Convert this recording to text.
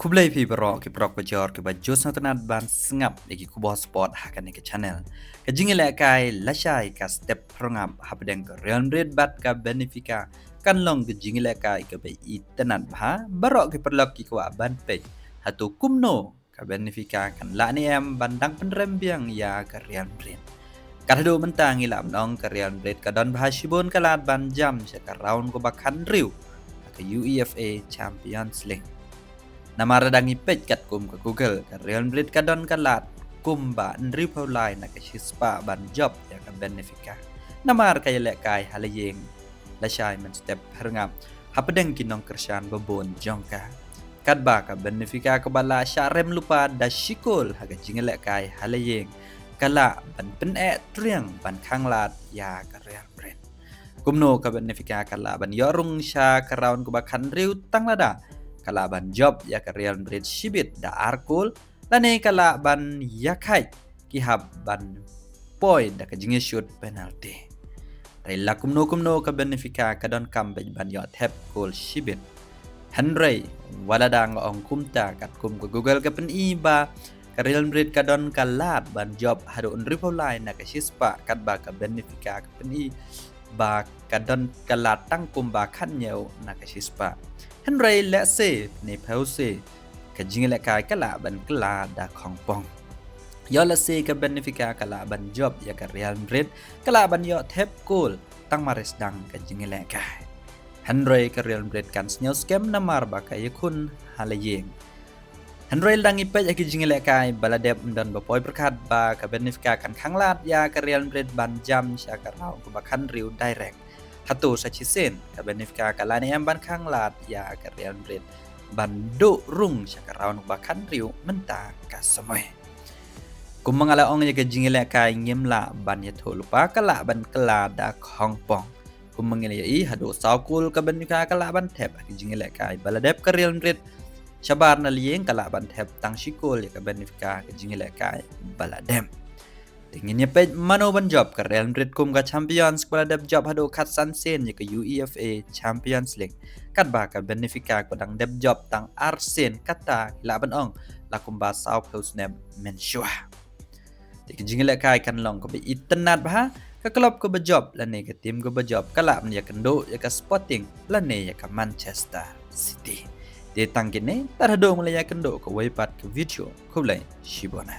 Kublai pi berok ki prok bajor ki bajus natanat ban sengap iki kubah sport hakan ke channel. Kajingile kai lashai ka step prongap hapdeng ke Real Madrid bat ka Benfica kan long kajingile kai ke bai itanat bha barok ki perlok ki kwa ban pe hatu kumno ka Benfica kan la ni em bandang penrembiang ya ke Real Madrid. Kadado mentang ilam nong ke Real Madrid ka don bha shibon kalat ban jam ka round ko bakhan riu ke UEFA Champions League. Nama radangi page kat kum ke Google ke Real Madrid kadon kalat kum ba nri paulai na ke shispa ban job ya ke Benfica. Nama kaya lek kai halayeng la shai men step herngap hapedeng kinong kersan babon jongka. Kadba ke Benfica ke bala syarem lupa da shikol haga jingelek kai halayeng kala ban pen triang ban khanglat ya ke Real Madrid. Kumno ke Benfica kala ban yorung sya ke round ko bakhan riu tang lada. Kala ban job ya ke Real Madrid shibit da arkul lane kala ban yakai kihab ban point da ke jinge shoot penalty. Rela kumno ke Benfica kadon comeback ban yot tap goal shibit. Henry waladang ong kumta kat kum ke Google ke pen iba ke Real Madrid kadon kalat ban job hadu unri paulai na ke shispa kat ba ke Benfica ke pen i ba kadon kalat tang kum ba khan nyeu na ke shispa. Henry lẽ xe này pháo xe cái chính là cái lạ bắn cái lạ đã không bong. Do là xe cái Benfica cái lạ bắn job ya cái Real Madrid cái lạ bắn yo thép goal tăng mares đăng cái chính là cái. Henry cái Real Madrid kan snyal scam namar ba cái kun halayeng. Henry đăng ipe ya cái chính là cái baladep dan bapoy berkat ba cái Benfica kan khanglat ya cái Real Madrid ban jam sya cái rau ko bakhan riu direct. Hatu sachisen ke Benfica kalani em ban khang lat ya ke Real Madrid ban do rung sya raun bakhan riu menta ka samoy kum mangala ong ya ke jingile kai ngemla ban ya tholupa kala ban kala da khong pong kum mangile i hadu saukul ke Benfica kala ban thep ke jingile kai baladep ke Real Madrid shabar na lieng kala ban thep tang shikol ya ke Benfica ke jingile kai baladem. Tingin pej mano ban job ke Real Madrid kum ka Champions kala dep job hado kat sansen ya ke UEFA Champions League kat ba ka Benfica ko dang dep job tang Arsen kata laban ong la kum ba Southampton mensua tik jingile kai kan long ko be itenat ba ka club ko ba job la ne ke tim ko ba job kala ya kendo ya ka Sporting la ne ya ka Manchester City de tang kene tar hado mala ya kendo ko wai pat ke video ko lai shibona